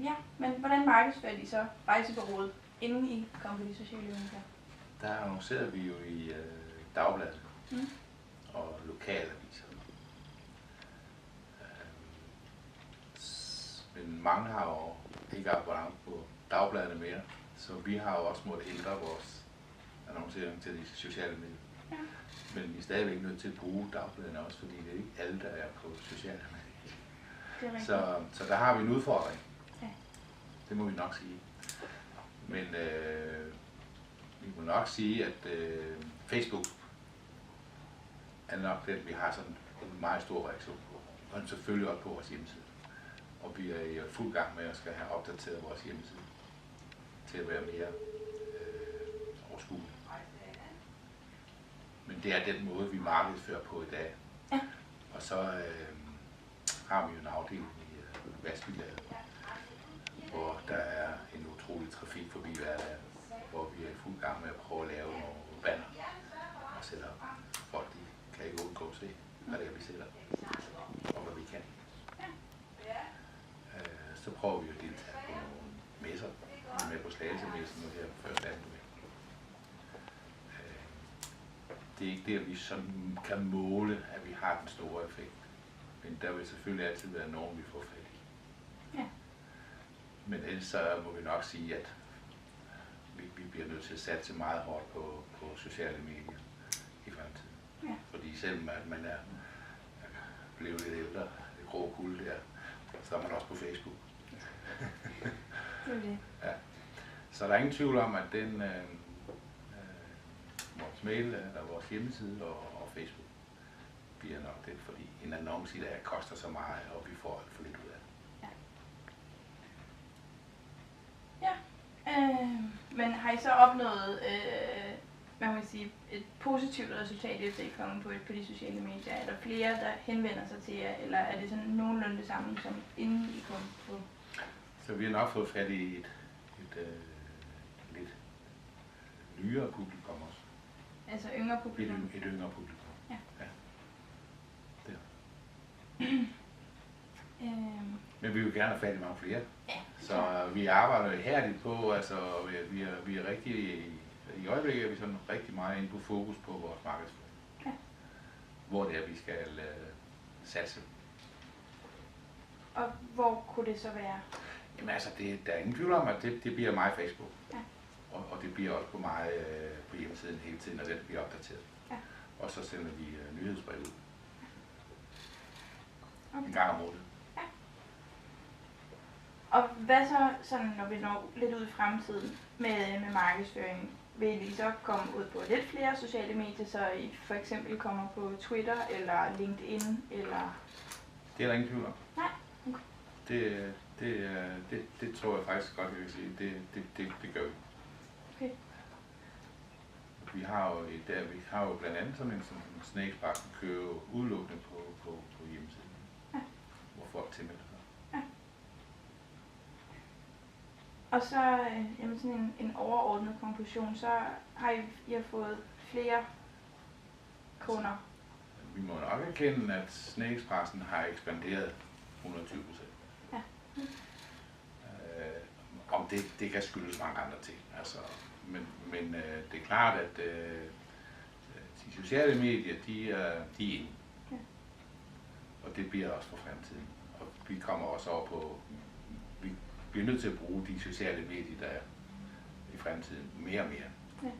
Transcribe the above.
Ja, men hvordan markedsfører de så rejsebureauet, inden I kom på de sociale medier? Der annoncerede vi jo i dagbladet og lokalaviser. Men mange har jo ikke abonnement på dagbladene mere, så vi har jo også måttet ændre vores annoncering til de sociale medier. Ja. Men vi er stadigvæk nødt til at bruge dagbladene også, fordi det er ikke alle, der er på sociale medier. Så der har vi en udfordring. Ja. Det må vi nok sige. Men vi må nok sige, at Facebook er nok det, vi har sådan en meget stor reaktion på. Og selvfølgelig også på vores hjemmeside. Og vi er i fuld gang med at skal have opdateret vores hjemmeside til at være mere overskuelig. Men det er den måde, vi markedsfører på i dag. Ja. Og så har vi jo en afdeling i Vaskelaget, hvor der er en utrolig trafik forbi hver dag, hvor vi er i fuld gang med at prøve at lave nogle banner og sætte op. Folk de kan ikke undgå at se, hvad det er, vi sætter, og hvad vi kan. Så prøver vi at deltage på nogle messer. Vi er med på Slagelsemessen nu her på 1. januar. Det er ikke det, at vi sådan kan måle, at vi har den store effekt. Men der vil selvfølgelig altid være nogen, vi får fat i. Ja. Men ellers så må vi nok sige, at vi bliver nødt til at satse meget hårdt på sociale medier i fremtiden. Ja. Fordi selvom at man er blevet lidt ældre, det grå kulde der, så er man også på Facebook. Det er det. Ja. Så der er ingen tvivl om, at den vores mail, eller vores hjemmeside og Facebook bliver nok det, fordi en annonce i dag koster så meget, og vi får alt for lidt ud af det. Ja. Men har I så opnået, hvad man sige, et positivt resultat efter I kom på de sociale medier? Er der flere, der henvender sig til jer, eller er det sådan nogenlunde det samme, som inden I kom på? Så vi har nok fået fat i et lidt nyere publikum også. Altså yngre publikum? Et yngre publikum. Ja. Ja. Det. Men vi vil gerne have fat i mange flere. Ja. Så vi arbejder ihærdigt på, altså vi er rigtig, i øjeblikket er vi sådan rigtig meget inde på fokus på vores markedsføring. Ja. Hvor det er, vi skal satse. Og hvor kunne det så være? Jamen altså, der er ingen tvivl om, at det bliver meget Facebook. Ja. Og det bliver også på mig på hjemmesiden hele tiden, og det bliver opdateret. Ja. Og så sender vi nyhedsbrev ud. Okay. En gang om måneden. Ja. Og hvad så, sådan, når vi når lidt ud i fremtiden med markedsføring? Vil I så komme ud på lidt flere sociale medier, så I for eksempel kommer på Twitter eller LinkedIn? Eller? Det er der ingen tvivl om. Nej. Okay. Det tror jeg faktisk godt, jeg kan sige. Det gør vi. Okay. Vi har jo blandt andet sådan en Snakespark, der kører udelukkende på hjemmesiden. Ja. Hvor folk tilmelder sig. Ja. Og så jamen sådan en overordnet konklusion, så har I har fået flere kunder. Vi må nok erkende, at Snakespressen har ekspanderet 120%. Ja. Om det kan skyldes mange andre ting. Altså, men det er klart, at de sociale medier, de er inde. Ja. Og det bliver også for fremtiden. Og vi kommer også over på, vi bliver nødt til at bruge de sociale medier, der er i fremtiden, mere og mere. Ja.